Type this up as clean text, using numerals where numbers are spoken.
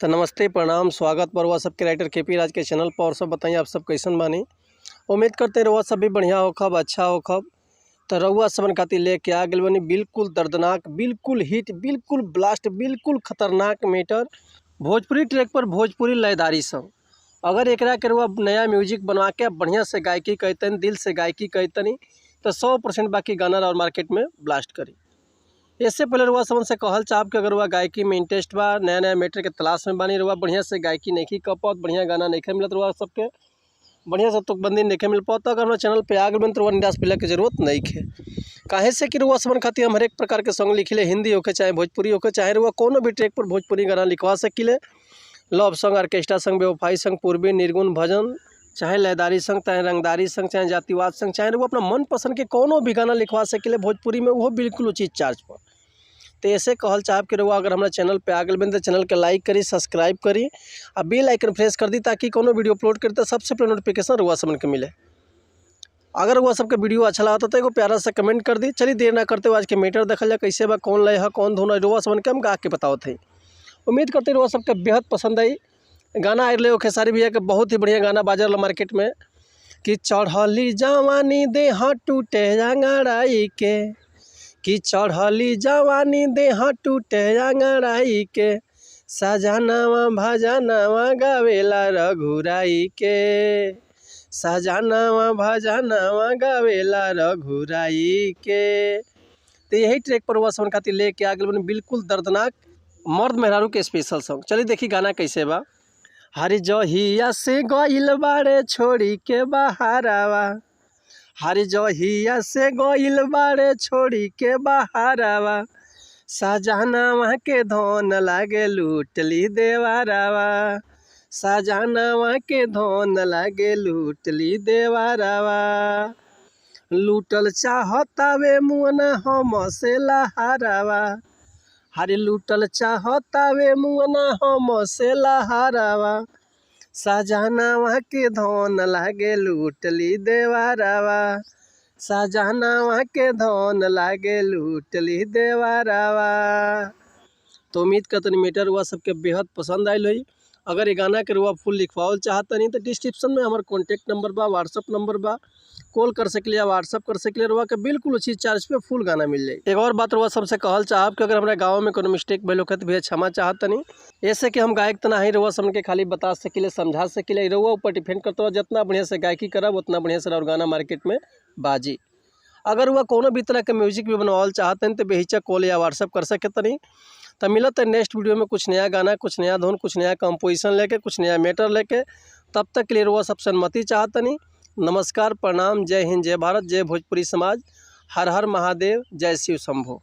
तो नमस्ते प्रणाम स्वागत पर हुआ सबके राइटर केपी राज के चैनल पर। और सब बताइए आप सब कैसन बानी। उम्मीद करते रहुआ सब भी बढ़िया होखब, अच्छा होखब। तो रहुआ सबन खातिर लेके आ गए बनी बिल्कुल दर्दनाक, बिल्कुल हिट, बिल्कुल ब्लास्ट, बिल्कुल खतरनाक मैटर भोजपुरी ट्रैक पर भोजपुरी लयदारी सॉन्ग। अगर एकरा के रहुआ नया म्यूजिक बनवा के बढ़िया से गायकी कहतनी, दिल से गायकी कहतनी तो 100% बाकी गाना और मार्केट में ब्लास्ट करी। इससे पहले रुआ समन से कहल चाहब कि अगर वह गायकी में इंटरेस्ट बा, नया नया मैटर के तलाश में बानी, रुआ बढ़िया से गायकी नहीं कर पाओ, बढ़िया गाना नहीं मिलत, रुआ सबके बढ़िया से तुकबंदी नहीं मिल पाओ, तो अगर हमारे चैनल पे आ गए तो रुआ निराश मिले की जरूरत नहीं है। काहे से कि रुआ समन खातिर हम हर एक प्रकार के सॉन्ग लिखिले, हिंदी होके चाहे भोजपुरी होके, चाहे रुआ कोनो भी ट्रैक पर भोजपुरी गाना लिखवा सकिले। लव सॉन्ग, ऑर्केस्ट्रा सॉन्ग, बेवफाई सॉन्ग, पूर्वी, निर्गुण, भजन, चाहे लयदारी संग, चाहे रंगदारी संग, चाहे जातिवाद संग, चाहे वो अपना मन पसंद के कोनो भी गाना लिखवा सकिले भोजपुरी में, वो बिल्कुल उचित चार्ज पर। तो ऐसे कहल चाहब कि रहुआ अगर हमारे चैनल पे आ गए बन तो चैनल के लाइक करी, सब्सक्राइब करी और बेल आइकन प्रेस कर दी, ताकि कोनो वीडियो अपलोड करी तो सबसे पहले नोटिफिकेशन रहुआ समन के मिले। अगर वह सबके वीडियो अच्छा लगा तो एगो प्यारा सा कमेंट कर दी। चलिए देर ना करते हुए आज के मैटर देखल जाए कैसे बा, कौन लय है, कौन धुन है, रहुआ समन के हम गा के बताओ थे। उम्मीद करते रहुआ सबके बेहद पसंद आई। गाना आए रहे खेसारी भैया के बहुत ही बढ़िया गाना बाजल मार्केट में कि चढ़ली जवानी देह टूटे अंगड़ाई के, कि चढ़ली जवानी देह टूटे अंगड़ाई के, सजनावा भजनावा गावेला रघुराई के, सजनावा भजनावा गावेला रघुराई के। तो यही ट्रैक पर वह समन खातिर लेके आ गए बिल्कुल दर्दनाक मर्द मेहरारू के स्पेशल सॉन्ग। चलिए देखिए गाना कैसे बा। हरि जहिया से गइल बाड़े छोड़ी के बहारावा, हरि जहिया से गइल बाड़े छोड़ी के बहारावा, सजनावा के धन लागे लूटली देवारावा, सजनावा के धन लागे लूटली देवारावा, लूटल चाहतावे मुअना हम से लहारावा, हरि लूटल चाहतावे मुअना हम से लहारावा, सजनावा के धन लागे लूटली देवारावा, सजनावा के धन लागे लूटली देवारावा। तो उम्मीद करतनी मैटर हुआ सबके बेहद पसंद आयल हुई। अगर ये गाना के रुआ फुल लिखवाओ चाहतनी तो डिस्क्रिप्शन में हमारे कॉन्टैक्ट नंबर बा, व्हाट्सअप नंबर बा, कॉल कर सकलिए, व्हाट्सअप कर सकलिए, रुआ के बिल्कुल उसी चार्ज पे फुल गाना मिल जाए। एक और बात रुआ सबसे कहल चाहब कि अगर हमारे गाँव में कोनो मिस्टेक भइल होखे तो भैया क्षमा चाहतनी। ऐसे कि हम गायक तो नहीं रुआ समन के खाली बता सकिले, समझा सकिले, रुआ ऊपर डिपेंड करता हुआ जितना बढ़िया से गायकी करब उतना बढ़िया से और गाना मार्केट में बाजी। अगर वह कोनो भी तरह के म्यूजिक भी बनवाल चाहते हैं तो बेहिचक कॉल या व्हाट्सअप कर सकते नहीं। तो मिलत है नेक्स्ट वीडियो में कुछ नया गाना, कुछ नया धुन, कुछ नया कंपोजिशन लेके, कुछ नया मैटर लेके। तब तक के लिए रुआ सबसे अनुमति चाहता नहीं। नमस्कार, प्रणाम, जय हिंद, जय भारत, जय भोजपुरी समाज, हर हर महादेव, जय शिव शंभो।